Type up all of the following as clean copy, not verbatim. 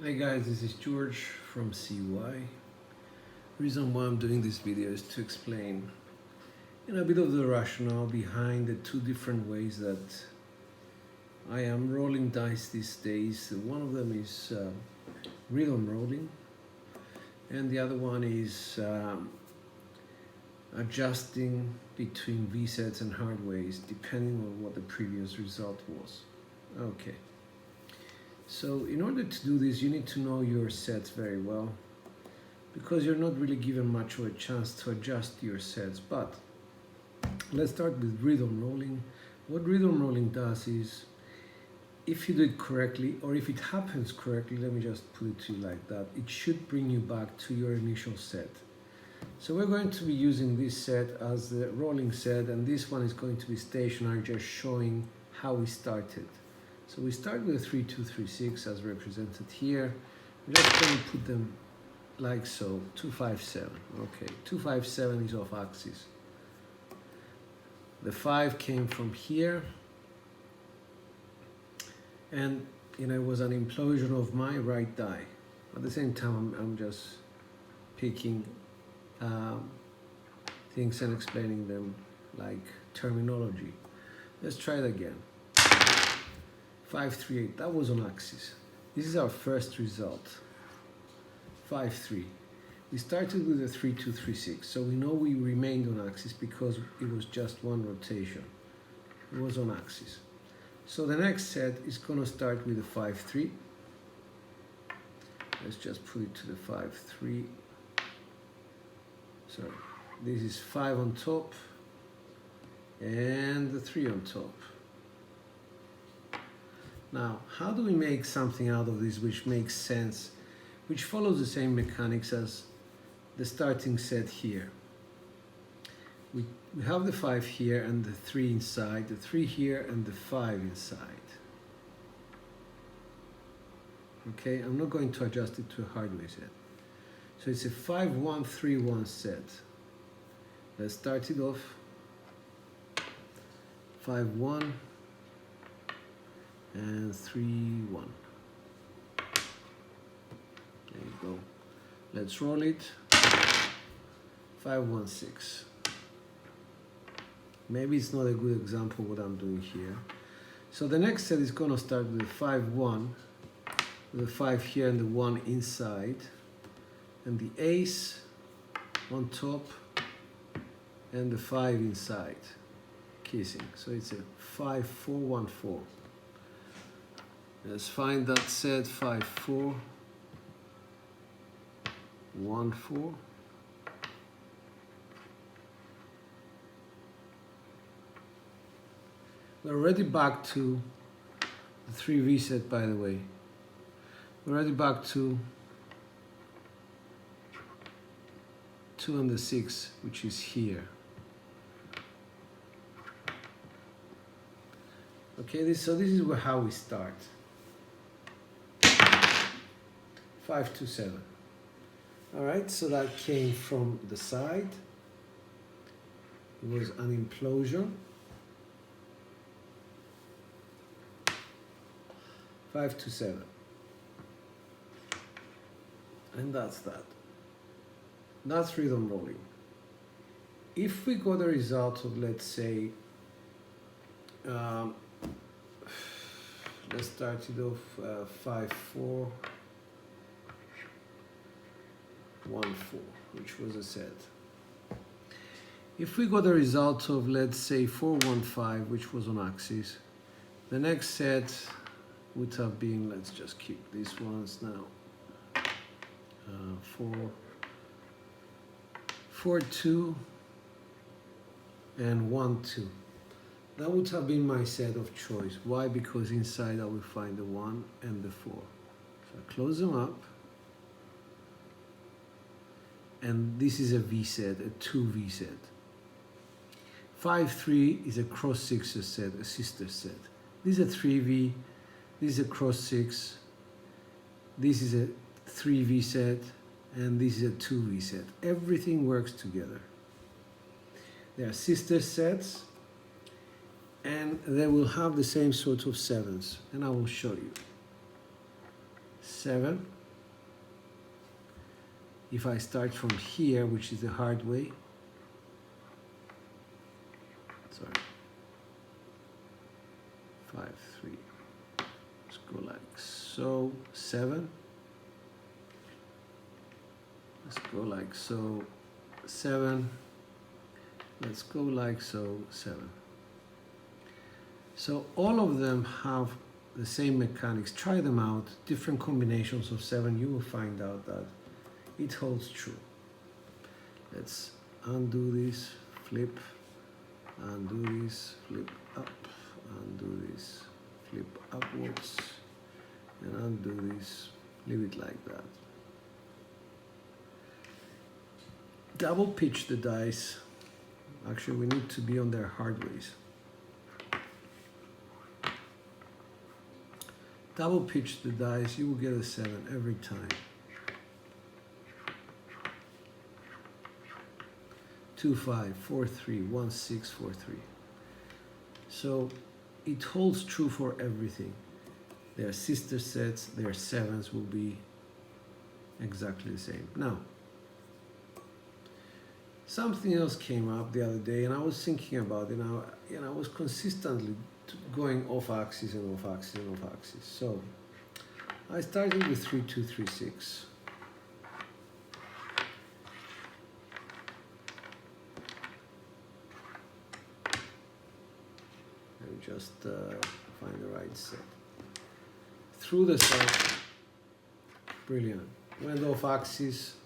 Hey guys, this is George from CY. The reason why I'm doing this video is to explain a bit of the rationale behind the two different ways that I am rolling dice these days. One of them is rhythm rolling, and the other one is adjusting between V sets and hard ways depending on what the previous result was. Okay. So in order to do this, you need to know your sets very well because you're not really given much of a chance to adjust your sets. But let's start with rhythm rolling. What rhythm rolling does is, if you do it correctly, or if it happens correctly, let me just put it to you like that, it should bring you back to your initial set. So we're going to be using this set as the rolling set, and this one is going to be stationary, just showing how we started. So we start with a 3, 2, 3, 6 as represented here. We're just going to put them like so, 2, 5, 7. Okay, 2, 5, 7 is off axis. The 5 came from here, and it was an implosion of my right die. At the same time, I'm just picking things and explaining them like terminology. Let's try it again. 5, 3, 8, that was on axis. This is our first result. 5, 3. We started with a 3, 2, 3, 6. So we know we remained on axis because it was just one rotation. It was on axis. So the next set is going to start with a 5, 3. Let's just put it to the 5, 3. Sorry. This is 5 on top and the 3 on top. Now, how do we make something out of this which makes sense, which follows the same mechanics as the starting set here? We have the 5 here and the 3 inside, the 3 here and the 5 inside. Okay, I'm not going to adjust it to a hard way set. So it's a 5, 1, 3, 1 set. Let's start it off. 5, 1. And 3, 1. There you go. Let's roll it. 5, 1, 6. Maybe it's not a good example what I'm doing here. So the next set is going to start with a 5, 1, with the 5 here and the 1 inside, and the ace on top, and the 5 inside, kissing. So it's a 5, 4, 1, 4. Let's find that set. 5, 4, 1, 4. We're already back to the 3V set, by the way. We're already back to 2 and the 6, which is here. Okay, so this is how we start. 5, 2, 7. All right, so that came from the side. It was an implosion. 5, 2, 7. And that's that. That's rhythm rolling. If we got a result of, let's say, let's start it off 5, 4, 1, 4, which was a set. If we got a result of, let's say, 4, 1, 5, which was on axis, the next set would have been, let's just keep these ones now, 4, 2, and 1, 2. That would have been my set of choice. Why? Because inside I will find the 1 and the 4. So I close them up. And this is a V set, a 2V set. 5, 3 is a cross 6 set, a sister set. This is a 3V, this is a cross 6, this is a 3V set, and this is a 2V set. Everything works together. They are sister sets, and they will have the same sort of sevens, and I will show you. 7. If I start from here, which is the hard way, sorry, 5, 3, let's go like so, 7, let's go like so, 7, let's go like so, 7. So all of them have the same mechanics. Try them out, different combinations of 7, you will find out that it holds true. Let's undo this, flip, undo this, flip up, undo this, flip upwards, and undo this, leave it like that. Double pitch the dice. Actually, we need to be on their hard ways. Double pitch the dice, you will get a 7 every time. 2, 5, 4, 3, 1, 6, 4, 3. So it holds true for everything. Their sister sets, their 7s will be exactly the same. Now, something else came up the other day, and I was thinking about it. I was consistently going off axis and off axis and off axis. So I started with 3, 2, 3, 6. And just find the right set. Through the set, brilliant. Went off axis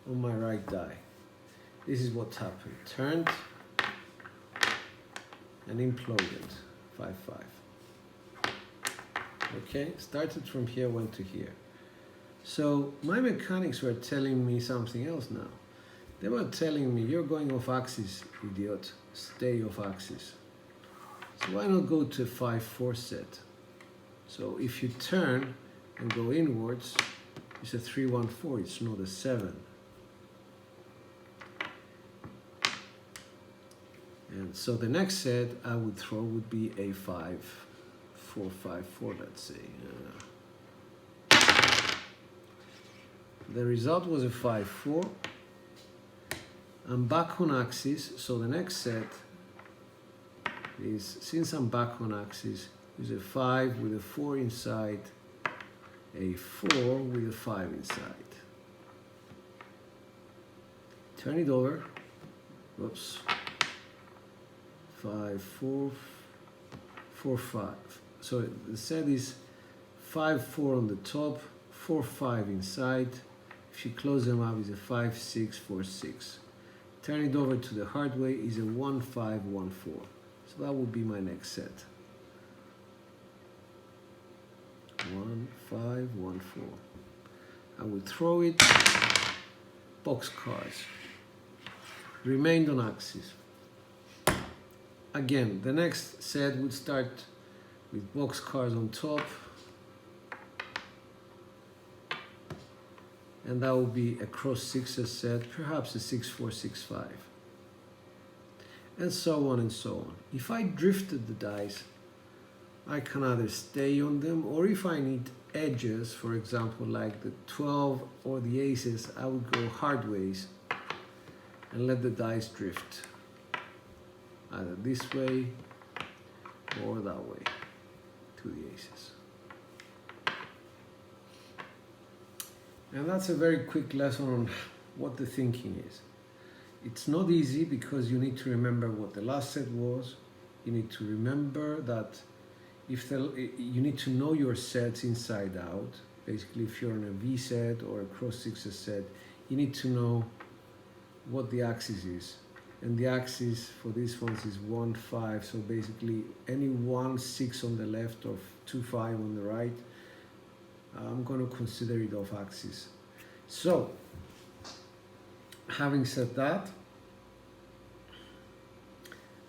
on my right die. This is what happened. Turned and imploded. 5, 5. Okay, started from here, went to here. So my mechanics were telling me something else now. They were telling me, you're going off axis, idiot. Stay off axis. So why not go to a 5, 4 set? So if you turn and go inwards, it's a 3, 1, 4. It's not a 7. And so the next set I would throw would be a 5, 4, 5, 4, let's say. The result was a 5, 4. I'm back on axis, so the next set is, since I'm back on axis, is a 5 with a 4 inside, a 4 with a 5 inside. Turn it over. Whoops. 5, 4, 4, 5. So the set is 5, 4 on the top, 4, 5 inside. If you close them up, it's a 5, 6, 4, 6. Turn it over to the hard way is a 1, 5, 1, 4. So that would be my next set. 1, 5, 1, 4. I will throw it, boxcars. Remained on axis. Again, the next set would start with boxcars on top, and that will be a cross sixes set, perhaps a 6, 4, 6, 5, and so on and so on. If I drifted the dice, I can either stay on them, or if I need edges, for example, like the 12 or the aces, I would go hard ways and let the dice drift. Either this way or that way to the aces. And that's a very quick lesson on what the thinking is. It's not easy because you need to remember what the last set was. You need to remember that you need to know your sets inside out. Basically, if you're on a V set or a cross sixes set, you need to know what the axis is. And the axis for these ones is 1, 5. So basically, any 1, 6 on the left or 2, 5 on the right, I'm going to consider it off axis. So, having said that,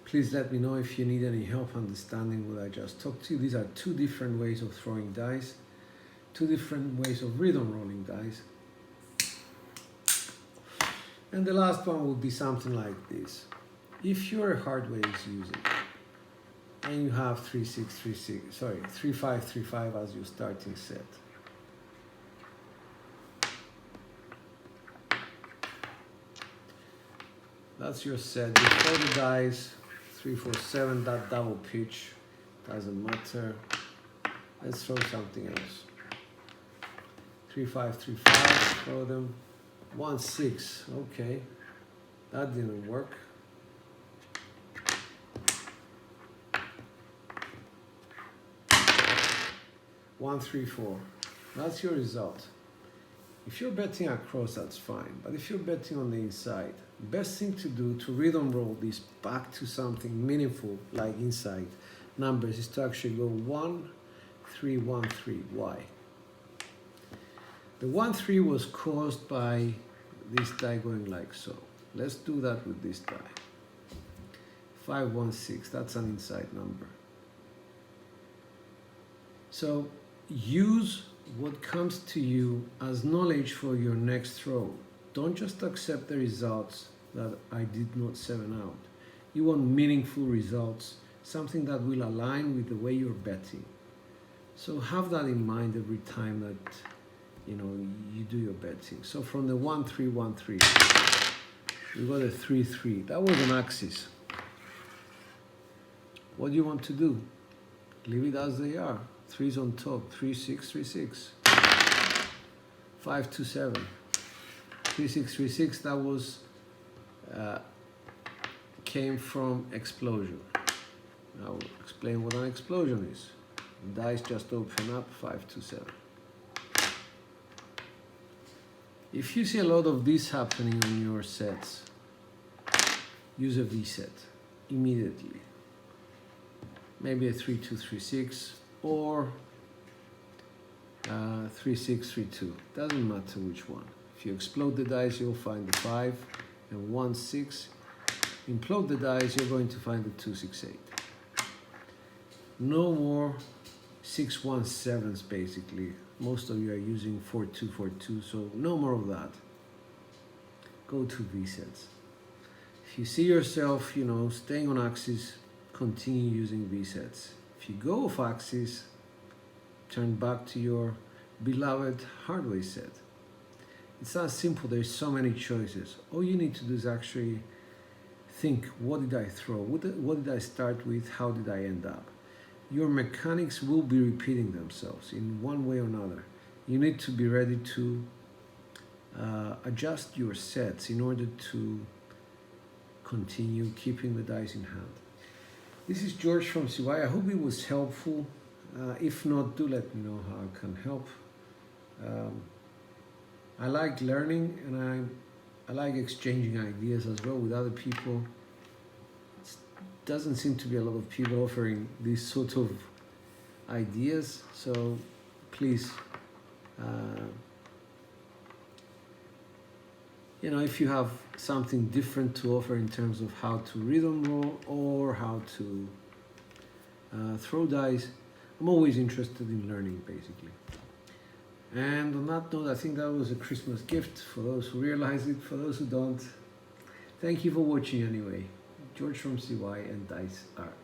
please let me know if you need any help understanding what I just talked to you. These are 2 different ways of throwing dice, 2 different ways of rhythm rolling dice. And the last one would be something like this. If your hard way is using and you have 3, 5, 3, 5 as your starting set, That's your set. You throw the dice, 3, 4, 7, that double pitch, doesn't matter. Let's throw something else. 3, 5, 3, 5, throw them. 1, 6, okay. That didn't work. 1, 3, 4. That's your result. If you're betting across, that's fine. But if you're betting on the inside, best thing to do to rhythm roll this back to something meaningful like inside numbers is to actually go 1, 3, 1, 3. Why? The 1, 3 was caused by this die going like so. Let's do that with this die. 5, 1, 6. That's an inside number. So use what comes to you as knowledge for your next throw. Don't just accept the results that I did not 7 out. You want meaningful results, something that will align with the way you're betting. So have that in mind every time that you do your betting. So from the 1, 3, 1, 3, you got a 3, 3. That was an axis. What do you want to do? Leave it as they are. 3's on top. 3, 6, 3, 6. 5, 2, 7. 3, 6, 3, 6. That was came from explosion. Now I'll explain what an explosion is. The dice just open up. 5, 2, 7. If you see a lot of this happening on your sets, use a V set immediately. Maybe a 3, 2, 3, 6 or 3, 6, 3, 2. Doesn't matter which one. If you explode the dice, you'll find the 5 and 1, 6. Implode the dice, you're going to find the 2, 6, 8. No more 6, 1, 7s basically. Most of you are using 4, 2, 4, 2, so no more of that. Go to V sets. If you see yourself, staying on axis, continue using V sets. If you go off axis, turn back to your beloved hardware set. It's that simple. There's so many choices. All you need to do is actually think, what did I throw? What did I start with? How did I end up? Your mechanics will be repeating themselves in one way or another. You need to be ready to adjust your sets in order to continue keeping the dice in hand. This is George from CY. I hope it was helpful. If not, do let me know how I can help. I like learning and I like exchanging ideas as well with other people. Doesn't seem to be a lot of people offering these sort of ideas, so please if you have something different to offer in terms of how to rhythm roll or how to throw dice, I'm always interested in learning basically. And on that note, I think that was a Christmas gift for those who realize it. For those who don't, thank you for watching anyway. George from CY and Dice Art.